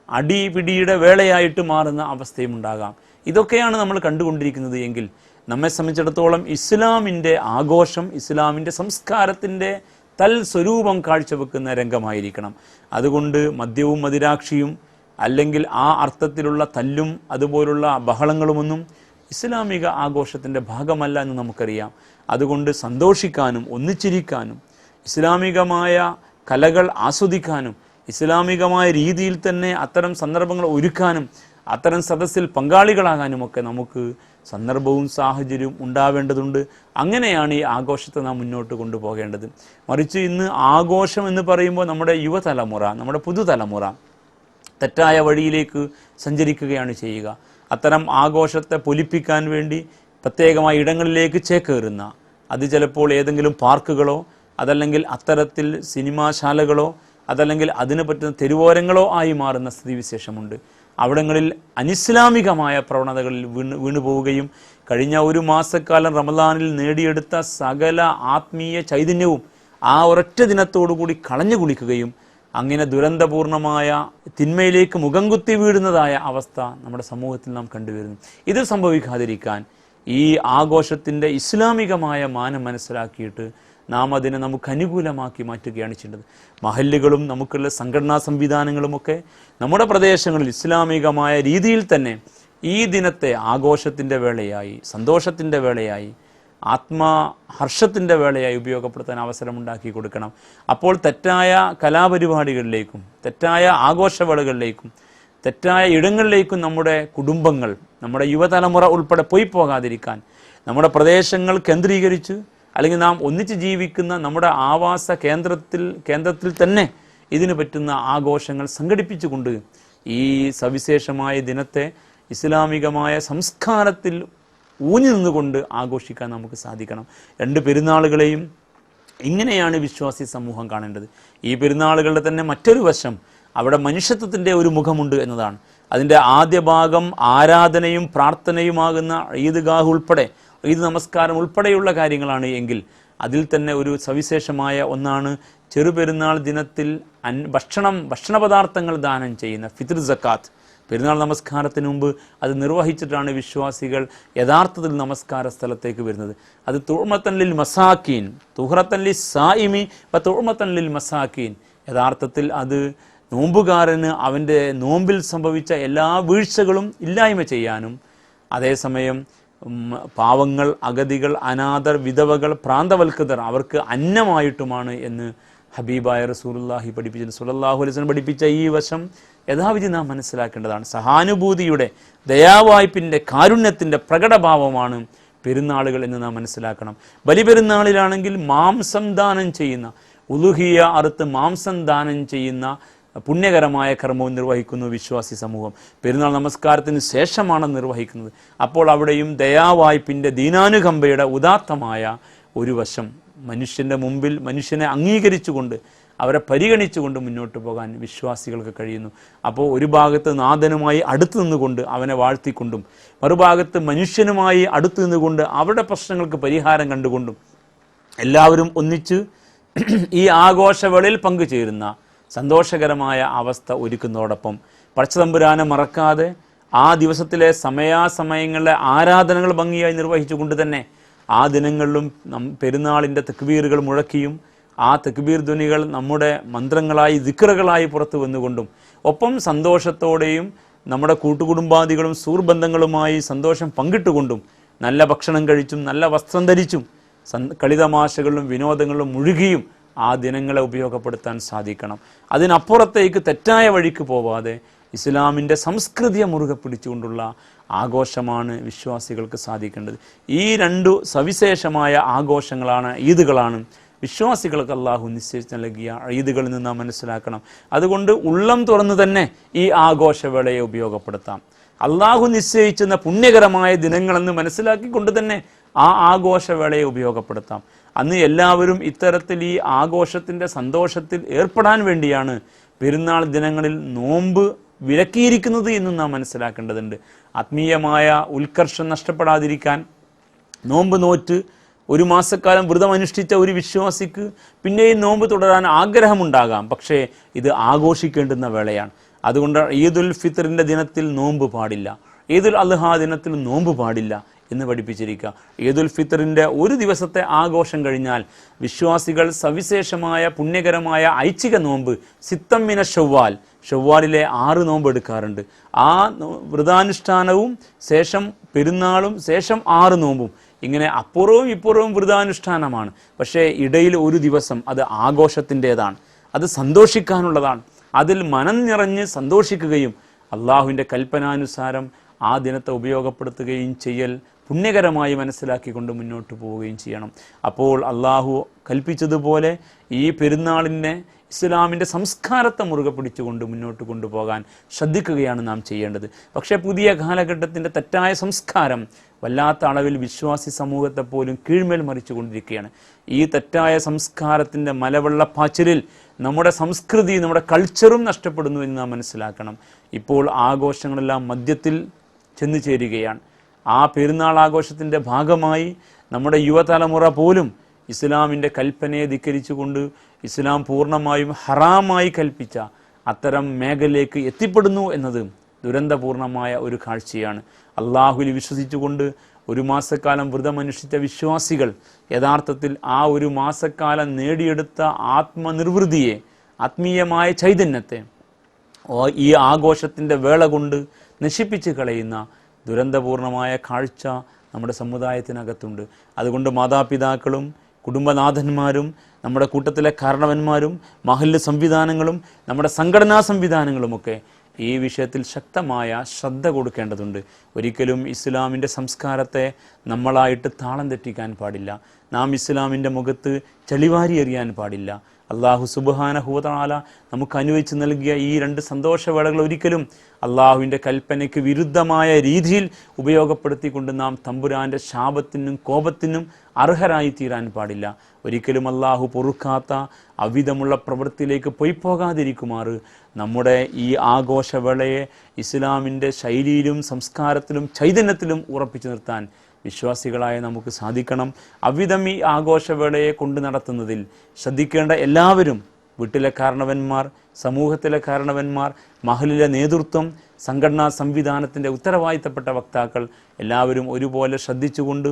അടിപിടിയുടെ വേളയായിട്ട് മാറുന്ന അവസ്ഥയും ഉണ്ടാകാം. ഇതൊക്കെയാണ് നമ്മൾ കണ്ടുകൊണ്ടിരിക്കുന്നത് എങ്കിൽ നമ്മെ സംബന്ധിച്ചിടത്തോളം ഇസ്ലാമിൻ്റെ ആഘോഷം ഇസ്ലാമിൻ്റെ സംസ്കാരത്തിൻ്റെ തൽസ്വരൂപം കാഴ്ചവെക്കുന്ന രംഗമായിരിക്കണം. അതുകൊണ്ട് മദ്യവും മദിരാക്ഷിയും അല്ലെങ്കിൽ ആ അർത്ഥത്തിലുള്ള തല്ലും അതുപോലുള്ള ബഹളങ്ങളുമൊന്നും ഇസ്ലാമിക ആഘോഷത്തിൻ്റെ ഭാഗമല്ല എന്ന് നമുക്കറിയാം. അതുകൊണ്ട് സന്തോഷിക്കാനും ഒന്നിച്ചിരിക്കാനും ഇസ്ലാമികമായ കലകൾ ആസ്വദിക്കാനും ഇസ്ലാമികമായ രീതിയിൽ തന്നെ അത്തരം സന്ദർഭങ്ങൾ ഒരുക്കാനും അത്തരം സദസ്സിൽ പങ്കാളികളാകാനുമൊക്കെ നമുക്ക് സന്ദർഭവും സാഹചര്യവും ഉണ്ടാവേണ്ടതുണ്ട്. അങ്ങനെയാണ് ഈ ആഘോഷത്തെ നാം മുന്നോട്ട് കൊണ്ടുപോകേണ്ടത്. മറിച്ച് ഇന്ന് ആഘോഷം എന്ന് പറയുമ്പോൾ നമ്മുടെ യുവതലമുറ, നമ്മുടെ പുതുതലമുറ തെറ്റായ വഴിയിലേക്ക് സഞ്ചരിക്കുകയാണ് ചെയ്യുക. അത്തരം ആഘോഷത്തെ പൊലിപ്പിക്കാൻ വേണ്ടി പ്രത്യേകമായ ഇടങ്ങളിലേക്ക് ചേക്കേറുന്ന, അത് ചിലപ്പോൾ ഏതെങ്കിലും പാർക്കുകളോ അതല്ലെങ്കിൽ അത്തരത്തിൽ സിനിമാശാലകളോ അതല്ലെങ്കിൽ അതിന് പറ്റുന്ന തെരുവോരങ്ങളോ ആയി മാറുന്ന സ്ഥിതിവിശേഷമുണ്ട്. അവിടങ്ങളിൽ അനിസ്ലാമികമായ പ്രവണതകളിൽ വീണുപോവുകയും കഴിഞ്ഞ ഒരു മാസക്കാലം റമദാനിൽ നേടിയെടുത്ത സകല ആത്മീയ ചൈതന്യവും ആ ഒരൊറ്റ ദിനത്തോടുകൂടി കളഞ്ഞു കുളിക്കുകയും അങ്ങനെ ദുരന്തപൂർണമായ തിന്മയിലേക്ക് മുഖം കുത്തി വീഴുന്നതായ അവസ്ഥ നമ്മുടെ സമൂഹത്തിൽ നാം കണ്ടുവരുന്നു. ഇത് സംഭവിക്കാതിരിക്കാൻ ഈ ആഘോഷത്തിൻ്റെ ഇസ്ലാമികമായ മാനം മനസ്സിലാക്കിയിട്ട് നാം അതിനെ നമുക്ക് അനുകൂലമാക്കി മാറ്റുകയാണ് ചെയ്യേണ്ടത്. മഹല്ലുകളും നമുക്കുള്ള സംഘടനാ സംവിധാനങ്ങളുമൊക്കെ നമ്മുടെ പ്രദേശങ്ങളിൽ ഇസ്ലാമികമായ രീതിയിൽ തന്നെ ഈ ദിനത്തെ ആഘോഷത്തിൻ്റെ വേളയായി, സന്തോഷത്തിൻ്റെ വേളയായി, ആത്മഹർഷത്തിൻ്റെ വേളയായി ഉപയോഗപ്പെടുത്താൻ അവസരമുണ്ടാക്കി കൊടുക്കണം. അപ്പോൾ തെറ്റായ കലാപരിപാടികളിലേക്കും തെറ്റായ ആഘോഷവേളകളിലേക്കും തെറ്റായ ഇടങ്ങളിലേക്കും നമ്മുടെ കുടുംബങ്ങൾ, നമ്മുടെ യുവതലമുറ ഉൾപ്പെടെ പോയി പോകാതിരിക്കാൻ നമ്മുടെ പ്രദേശങ്ങൾ കേന്ദ്രീകരിച്ച് അല്ലെങ്കിൽ നാം ഒന്നിച്ച് ജീവിക്കുന്ന നമ്മുടെ ആവാസ കേന്ദ്രത്തിൽ തന്നെ ഇതിന് പറ്റുന്ന ആഘോഷങ്ങൾ സംഘടിപ്പിച്ചുകൊണ്ട് ഈ സവിശേഷമായ ദിനത്തെ ഇസ്ലാമികമായ സംസ്കാരത്തിൽ ഊന്നി നിന്നുകൊണ്ട് ആഘോഷിക്കാൻ നമുക്ക് സാധിക്കണം. രണ്ട് പെരുന്നാളുകളെയും ഇങ്ങനെയാണ് വിശ്വാസി സമൂഹം കാണേണ്ടത്. ഈ പെരുന്നാളുകളുടെ തന്നെ മറ്റൊരു വശം അവിടെ മനുഷ്യത്വത്തിൻ്റെ ഒരു മുഖമുണ്ട് എന്നതാണ്. അതിൻ്റെ ആദ്യ ഭാഗം ആരാധനയും പ്രാർത്ഥനയുമാകുന്ന ഈദ്ഗാഹ് ഉൾപ്പെടെ ഈദ് നമസ്കാരം ഉൾപ്പെടെയുള്ള കാര്യങ്ങളാണ് എങ്കിൽ അതിൽ തന്നെ ഒരു സവിശേഷമായ ഒന്നാണ് ചെറുപെരുന്നാൾ ദിനത്തിൽ ഭക്ഷണപദാർത്ഥങ്ങൾ ദാനം ചെയ്യുന്ന ഫിത്ർ സക്കാത്ത്. പെരുന്നാൾ നമസ്കാരത്തിന് മുമ്പ് അത് നിർവഹിച്ചിട്ടാണ് വിശ്വാസികൾ യഥാർത്ഥത്തിൽ നമസ്കാര സ്ഥലത്തേക്ക് വരുന്നത്. അത് തുഅ്മത്തൻ ലിൽ മസാക്കീൻ, തുഹ്റത്തൻ ലിസ് സായിമി വ തുഅ്മത്തൻ ലിൽ മസാക്കീൻ. യഥാർത്ഥത്തിൽ അത് നോമ്പുകാരന് അവൻ്റെ നോമ്പിൽ സംഭവിച്ച എല്ലാ വീഴ്ചകളും ഇല്ലായ്മ ചെയ്യാനും, അതേസമയം പാവങ്ങൾ, അഗതികൾ, അനാഥർ, വിധവകൾ, പ്രാന്തവൽക്കൃതർ അവർക്ക് അന്നമായിട്ടുമാണ് എന്ന് ഹബീബായ റസൂലുള്ളാഹി പഠിപ്പിച്ചു. സ്വല്ലല്ലാഹു അലൈഹി വസല്ലം പഠിപ്പിച്ച ഈ വശം യഥാവിധി നാം മനസ്സിലാക്കേണ്ടതാണ്. സഹാനുഭൂതിയുടെ, ദയാവായ്പിൻ്റെ, കാരുണ്യത്തിൻ്റെ പ്രകടഭാവമാണ് പെരുന്നാളുകൾ എന്ന് നാം മനസ്സിലാക്കണം. ബലിപെരുന്നാളിലാണെങ്കിൽ മാംസം ദാനം ചെയ്യുന്ന, ഉലുഹിയ അറുത്ത് മാംസം ദാനം ചെയ്യുന്ന പുണ്യകരമായ കർമ്മവും നിർവഹിക്കുന്നു വിശ്വാസി സമൂഹം. പെരുന്നാൾ നമസ്കാരത്തിന് ശേഷമാണ് നിർവഹിക്കുന്നത്. അപ്പോൾ അവിടെയും ദയാവായ്പിൻ്റെ, ദീനാനുകമ്പയുടെ ഉദാത്തമായ ഒരു വശം മനുഷ്യൻ്റെ മുമ്പിൽ മനുഷ്യനെ അംഗീകരിച്ചുകൊണ്ട്, അവരെ പരിഗണിച്ചുകൊണ്ട് മുന്നോട്ട് പോകാൻ വിശ്വാസികൾക്ക് കഴിയുന്നു. അപ്പോൾ ഒരു ഭാഗത്ത് നാഥനുമായി അടുത്തു നിന്നുകൊണ്ട് അവനെ വാഴ്ത്തിക്കൊണ്ടും, മറുഭാഗത്ത് മനുഷ്യനുമായി അടുത്തു നിന്നുകൊണ്ട് അവരുടെ പ്രശ്നങ്ങൾക്ക് പരിഹാരം കണ്ടുകൊണ്ടും എല്ലാവരും ഒന്നിച്ച് ഈ ആഘോഷവേളയിൽ പങ്കുചേരുന്ന സന്തോഷകരമായ അവസ്ഥ ഒരുക്കുന്നതോടൊപ്പം പടച്ചതമ്പുരാനെ മറക്കാതെ ആ ദിവസത്തിലെ സമയാസമയങ്ങളിലെ ആരാധനകൾ ഭംഗിയായി നിർവഹിച്ചുകൊണ്ട് തന്നെ ആ ദിനങ്ങളിലും പെരുന്നാളിൻ്റെ തക്ബീറുകൾ മുഴക്കിയും ആ തക്ബീർ ധ്വനികൾ നമ്മുടെ മന്ത്രങ്ങളായി ദിക്റുകളായി പുറത്തു വന്നുകൊണ്ടും, ഒപ്പം സന്തോഷത്തോടെയും നമ്മുടെ കൂട്ടുകുടുംബാദികളും സുഹൃബന്ധങ്ങളുമായി സന്തോഷം പങ്കിട്ടുകൊണ്ടും, നല്ല ഭക്ഷണം കഴിച്ചും നല്ല വസ്ത്രം ധരിച്ചും കളിതമാശകളിലും വിനോദങ്ങളിലും മുഴുകിയും ആ ദിനങ്ങളെ ഉപയോഗപ്പെടുത്താൻ സാധിക്കണം. അതിനപ്പുറത്തേക്ക് തെറ്റായ വഴിക്ക് പോവാതെ ഇസ്ലാമിൻ്റെ സംസ്കൃതിയെ മുറുകെ പിടിച്ചുകൊണ്ടുള്ള ആഘോഷമാണ് വിശ്വാസികൾക്ക് സാധിക്കേണ്ടത്. ഈ രണ്ടു സവിശേഷമായ ആഘോഷങ്ങളാണ്, ഈദുകളാണ് വിശ്വാസികൾക്ക് അള്ളാഹു നിശ്ചയിച്ച് നൽകിയ ഈദുകളിൽ നിന്ന് നാം മനസ്സിലാക്കണം. അതുകൊണ്ട് ഉള്ളം തുറന്ന് തന്നെ ഈ ആഘോഷവേളയെ ഉപയോഗപ്പെടുത്താം. അള്ളാഹു നിശ്ചയിച്ചുന്ന പുണ്യകരമായ ദിനങ്ങളെന്ന് മനസ്സിലാക്കിക്കൊണ്ട് തന്നെ ആ ആഘോഷവേളയെ ഉപയോഗപ്പെടുത്താം. അന്ന് എല്ലാവരും ഇത്തരത്തിൽ ഈ ആഘോഷത്തിൻ്റെ സന്തോഷത്തിൽ ഏർപ്പെടാൻ വേണ്ടിയാണ് പെരുന്നാൾ ദിനങ്ങളിൽ നോമ്പ് വിലക്കിയിരിക്കുന്നത് എന്നും നാം മനസ്സിലാക്കേണ്ടതുണ്ട്. ആത്മീയമായ ഉത്കർഷം നഷ്ടപ്പെടാതിരിക്കാൻ നോമ്പ് നോറ്റ് ഒരു മാസക്കാലം വ്രതം അനുഷ്ഠിച്ച ഒരു വിശ്വാസിക്ക് പിന്നെയും നോമ്പ് തുടരാൻ ആഗ്രഹമുണ്ടാകാം. പക്ഷേ ഇത് ആഘോഷിക്കേണ്ടുന്ന വേളയാണ്. അതുകൊണ്ട് ഈദുൽ ഫിത്തറിൻ്റെ ദിനത്തിൽ നോമ്പ് പാടില്ല, ഈദുൽ അദ്ഹാ ദിനത്തിൽ നോമ്പ് പാടില്ല എന്ന് പഠിപ്പിച്ചിരിക്കുക. ഈദുൽ ഫിത്തറിൻ്റെ ഒരു ദിവസത്തെ ആഘോഷം കഴിഞ്ഞാൽ വിശ്വാസികൾ സവിശേഷമായ പുണ്യകരമായ ഐച്ഛിക നോമ്പ് സിത്തം മിന ഷവ്വാൽ, ഷവ്വാലിലെ 6 നോമ്പ് എടുക്കാറുണ്ട്. ആ വ്രതാനുഷ്ഠാനവും ശേഷം പെരുന്നാളും ശേഷം 6 നോമ്പും, ഇങ്ങനെ അപ്പുറവും ഇപ്പുറവും വ്രതാനുഷ്ഠാനമാണ്. പക്ഷേ ഇടയിൽ ഒരു ദിവസം അത് ആഘോഷത്തിൻ്റെതാണ്, അത് സന്തോഷിക്കാനുള്ളതാണ്. അതിൽ മനം നിറഞ്ഞ് സന്തോഷിക്കുകയും അള്ളാഹുവിൻ്റെ കൽപ്പനാനുസാരം ആ ദിനത്തെ ഉപയോഗപ്പെടുത്തുകയും ചെയ്യൽ പുണ്യകരമായി മനസ്സിലാക്കിക്കൊണ്ട് മുന്നോട്ട് പോവുകയും ചെയ്യണം. അപ്പോൾ അള്ളാഹു കൽപ്പിച്ചതുപോലെ ഈ പെരുന്നാളിനെ ഇസ്ലാമിൻ്റെ സംസ്കാരത്തെ മുറുകെ പിടിച്ചുകൊണ്ട് മുന്നോട്ട് കൊണ്ടുപോകാൻ ശ്രദ്ധിക്കുകയാണ് നാം ചെയ്യേണ്ടത്. പക്ഷേ പുതിയ കാലഘട്ടത്തിൻ്റെ തെറ്റായ സംസ്കാരം വല്ലാത്ത അളവിൽ വിശ്വാസി സമൂഹത്തെ പോലും കീഴ്മേൽ മറിച്ചു കൊണ്ടിരിക്കുകയാണ്. ഈ തെറ്റായ സംസ്കാരത്തിൻ്റെ മലവെള്ളപ്പാച്ചിലിൽ നമ്മുടെ സംസ്കൃതി, നമ്മുടെ കൾച്ചറും നഷ്ടപ്പെടുന്നു എന്ന് നാം മനസ്സിലാക്കണം. ഇപ്പോൾ ആഘോഷങ്ങളെല്ലാം മദ്യത്തിൽ ചെന്നു ചേരുകയാണ്. ആ പെരുന്നാൾ ആഘോഷത്തിൻ്റെ ഭാഗമായി നമ്മുടെ യുവതലമുറ പോലും ഇസ്ലാമിൻ്റെ കൽപ്പനയെ ധിക്കരിച്ചുകൊണ്ട് ഇസ്ലാം പൂർണ്ണമായും ഹറാമായി കൽപ്പിച്ച അത്തരം മേഖലയിലേക്ക് എത്തിപ്പെടുന്നു എന്നത് ദുരന്തപൂർണമായ ഒരു കാഴ്ചയാണ്. അള്ളാഹുവിൽ വിശ്വസിച്ചുകൊണ്ട് ഒരു മാസക്കാലം വ്രതമനുഷ്ഠിച്ച വിശ്വാസികൾ യഥാർത്ഥത്തിൽ ആ ഒരു മാസക്കാലം നേടിയെടുത്ത ആത്മനിർവൃതിയെ, ആത്മീയമായ ചൈതന്യത്തെ ഈ ആഘോഷത്തിൻ്റെ വേള കൊണ്ട് നശിപ്പിച്ച് കളയുന്ന ദുരന്തപൂർണമായ കാഴ്ച നമ്മുടെ സമുദായത്തിനകത്തുണ്ട്. അതുകൊണ്ട് മാതാപിതാക്കളും കുടുംബനാഥന്മാരും നമ്മുടെ കൂട്ടത്തിലെ കാരണവന്മാരും മഹല്ല് സംവിധാനങ്ങളും നമ്മുടെ സംഘടനാ സംവിധാനങ്ങളുമൊക്കെ ഈ വിഷയത്തിൽ ശക്തമായ ശ്രദ്ധ കൊടുക്കേണ്ടതുണ്ട്. ഒരിക്കലും ഇസ്ലാമിൻ്റെ സംസ്കാരത്തെ നമ്മളായിട്ട് താളം തെറ്റിക്കാൻ പാടില്ല. നാം ഇസ്ലാമിൻ്റെ മുഖത്ത് ചെളിവാരി എറിയാൻ പാടില്ല. അള്ളാഹു സുബ്ഹാനഹു വ തആല നമുക്ക് അനുവദിച്ച് നൽകിയ ഈ 2 സന്തോഷവേളകൾ ഒരിക്കലും അള്ളാഹുവിൻ്റെ കൽപ്പനയ്ക്ക് വിരുദ്ധമായ രീതിയിൽ ഉപയോഗപ്പെടുത്തിക്കൊണ്ട് നാം തമ്പുരാൻ്റെ ശാപത്തിനും കോപത്തിനും അർഹരായി തീരാൻ പാടില്ല. ഒരിക്കലും അള്ളാഹു പൊറുക്കാത്ത അവിധമുള്ള പ്രവൃത്തിയിലേക്ക് പോകാതിരിക്കുമാറ് നമ്മുടെ ഈ ആഘോഷവേളയെ ഇസ്ലാമിൻ്റെ ശൈലിയിലും സംസ്കാരത്തിലും ചൈതന്യത്തിലും ഉറപ്പിച്ചു നിർത്താൻ വിശ്വാസികളായ നമുക്ക് സാധിക്കണം. അവിധം ഈ ആഘോഷവേളയെ കൊണ്ട് നടത്തുന്നതിൽ ശ്രദ്ധിക്കേണ്ട എല്ലാവരും വീട്ടിലെ കാരണവന്മാർ, സമൂഹത്തിലെ കാരണവന്മാർ, മഹലിലെ നേതൃത്വം, സംഘടനാ സംവിധാനത്തിൻ്റെ ഉത്തരവാദിത്തപ്പെട്ട വക്താക്കൾ എല്ലാവരും ഒരുപോലെ ശ്രദ്ധിച്ചുകൊണ്ട്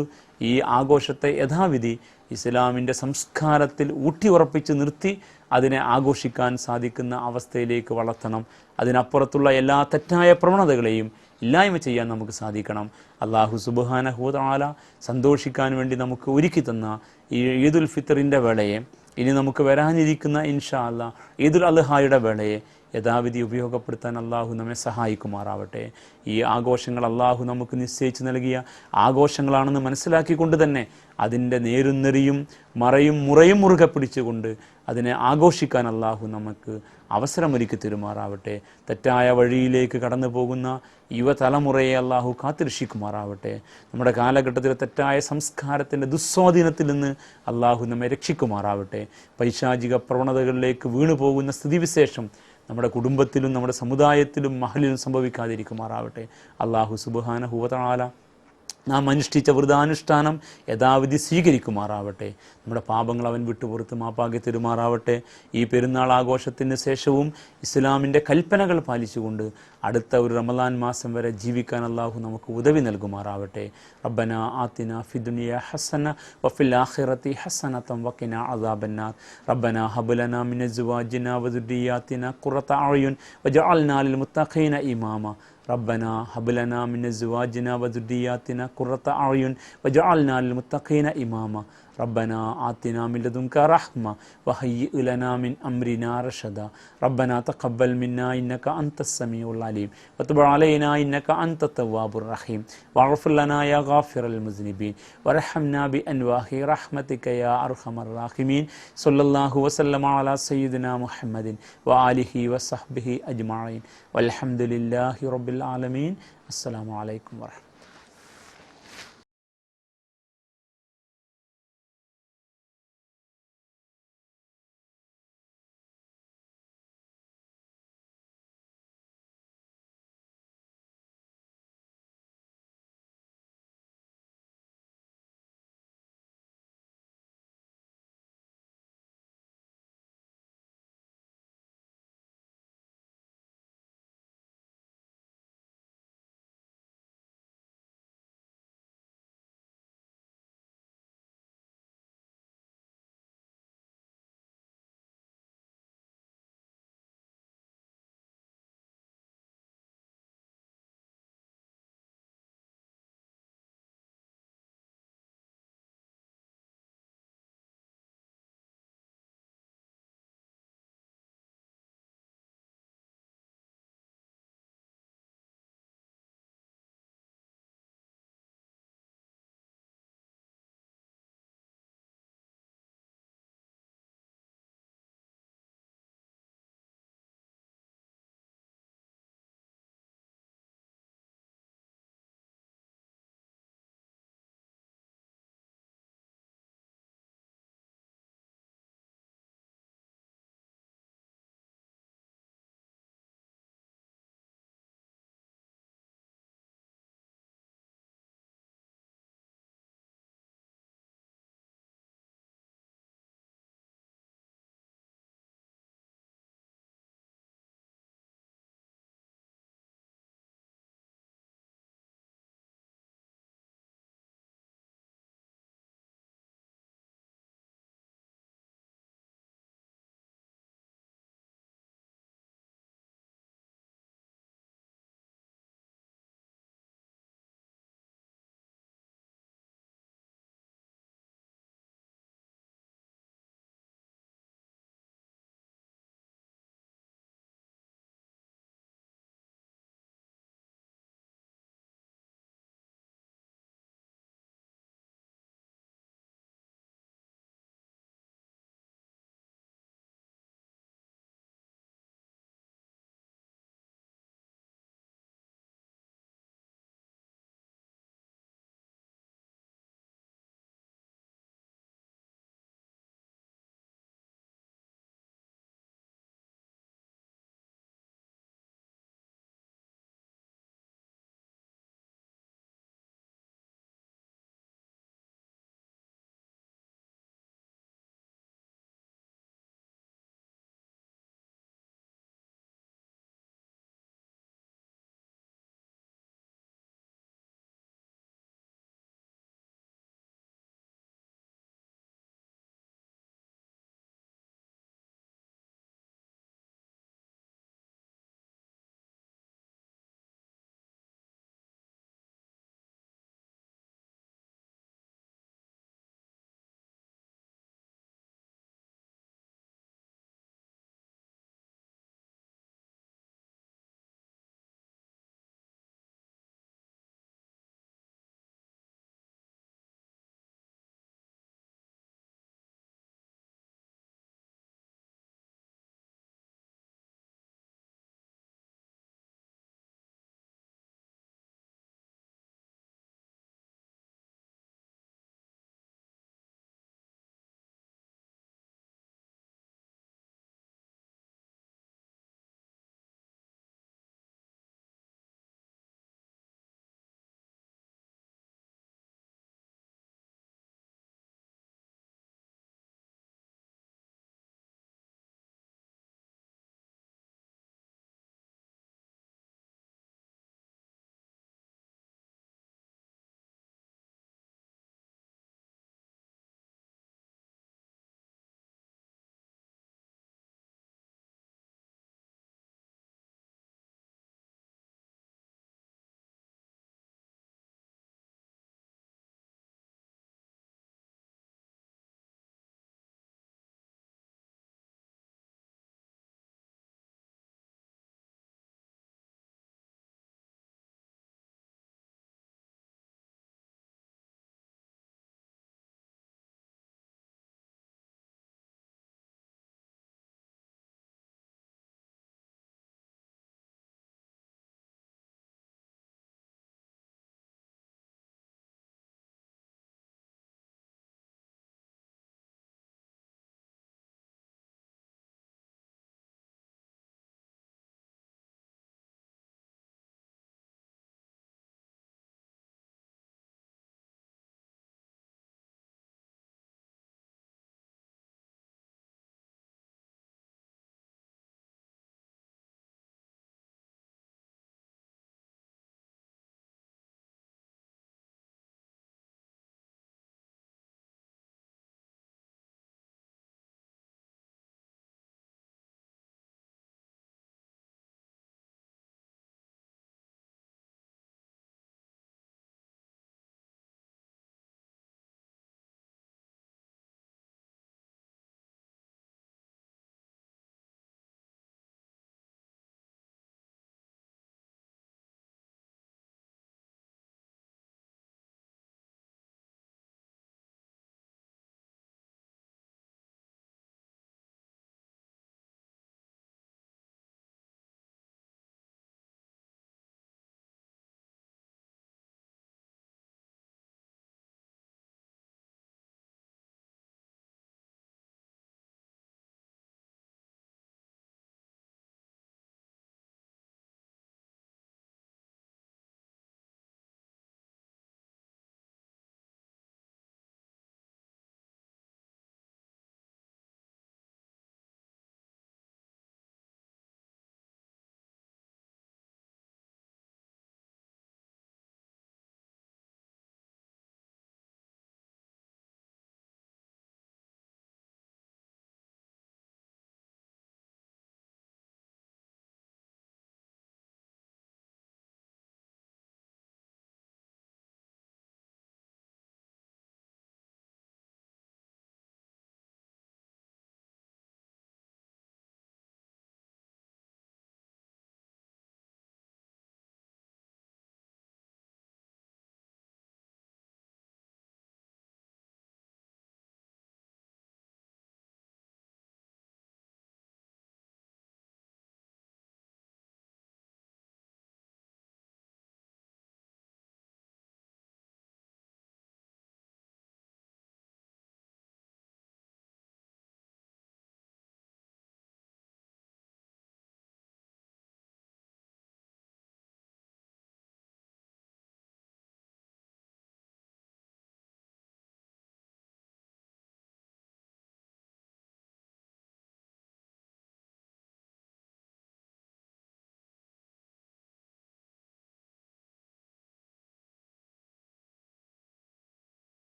ഈ ആഘോഷത്തെ യഥാവിധി ഇസ്ലാമിൻ്റെ സംസ്കാരത്തിൽ ഊട്ടിയുറപ്പിച്ച് നിർത്തി അതിനെ ആഘോഷിക്കാൻ സാധിക്കുന്ന അവസ്ഥയിലേക്ക് വളർത്തണം. അതിനപ്പുറത്തുള്ള എല്ലാ തെറ്റായ പ്രവണതകളെയും ഇല്ലായ്മ ചെയ്യാൻ നമുക്ക് സാധിക്കണം. അല്ലാഹു സുബ്ഹാനഹു വ തആല സന്തോഷിക്കാൻ വേണ്ടി നമുക്ക് ഒരുക്കി തന്ന ഈ ഈദുൽ ഫിത്തറിൻ്റെ വേളയെ, ഇനി നമുക്ക് വരാനിരിക്കുന്ന ഇൻഷാ അല്ലാഹ് ഈദുൽ അദ്ഹായുടെ വേളയെ യഥാവിധി ഉപയോഗപ്പെടുത്താൻ അള്ളാഹു നമ്മെ സഹായിക്കുമാറാവട്ടെ. ഈ ആഘോഷങ്ങൾ അള്ളാഹു നമുക്ക് നിശ്ചയിച്ച് നൽകിയ ആഘോഷങ്ങളാണെന്ന് മനസ്സിലാക്കിക്കൊണ്ട് തന്നെ അതിൻ്റെ നേരുന്നെറിയും മറയും മുറയും മുറുകെ പിടിച്ചുകൊണ്ട് അതിനെ ആഘോഷിക്കാൻ അള്ളാഹു നമുക്ക് അവസരമൊരുക്കി തരുമാറാവട്ടെ. തെറ്റായ വഴിയിലേക്ക് കടന്നു പോകുന്ന യുവതലമുറയെ അള്ളാഹു കാത്തുരക്ഷിക്കുമാറാവട്ടെ. നമ്മുടെ കാലഘട്ടത്തിലെ തെറ്റായ സംസ്കാരത്തിൻ്റെ ദുസ്വാധീനത്തിൽ നിന്ന് അള്ളാഹു നമ്മെ രക്ഷിക്കുമാറാവട്ടെ. പൈശാചിക പ്രവണതകളിലേക്ക് വീണു പോകുന്ന സ്ഥിതിവിശേഷം നമ്മുടെ കുടുംബത്തിലും നമ്മുടെ സമുദായത്തിലും മഹലിലും സംഭവിക്കാതിരിക്കുമാറാവട്ടെ. അള്ളാഹു സുബ്ഹാനഹു വ തആല നാം അനുഷ്ഠിച്ച വ്രതാനുഷ്ഠാനം യഥാവിധി സ്വീകരിക്കുമാറാവട്ടെ. നമ്മുടെ പാപങ്ങൾ അവൻ വിട്ടുപുറത്ത് മാപ്പാക്കി തരുമാറാവട്ടെ. ഈ പെരുന്നാൾ ആഘോഷത്തിന് ശേഷവും ഇസ്ലാമിൻ്റെ കൽപ്പനകൾ പാലിച്ചുകൊണ്ട് അടുത്ത ഒരു റമദാൻ മാസം വരെ ജീവിക്കാൻ അള്ളാഹു നമുക്ക് ഉദവി നൽകുമാറാവട്ടെ. റബ്ബന ആതിന ഫിദ്ദുനിയ ഹസന വഫിൽ ആഖിറതി ഹസനതൻ വഖിന അദാബന്നാർ. റബ്ബന ഹബ് ലനാ മിൻ അസ്വാജിന വദുരിയാതിന ഖുറത അയുൻ വജഅൽനാ ലിൽ മുത്തഖീന ഇമാമ. ربنا هب لنا من أزواجنا وذرياتنا قرة أعين وجعلنا للمتقين إماما. ربنا آتنا من لدنك رحمة وهيئ لنا من أمرنا رشدا. ربنا تقبل منا إنك أنت السميع العليم وتب علينا إنك أنت التواب الرحيم واغفر لنا يا غافر المذنبين وارحمنا بأنواع رحمتك يا أرحم الراحمين. صلى الله وسلم على سيدنا محمد وآله وصحبه أجمعين والحمد لله رب العالمين. السلام عليكم ورحمة الله.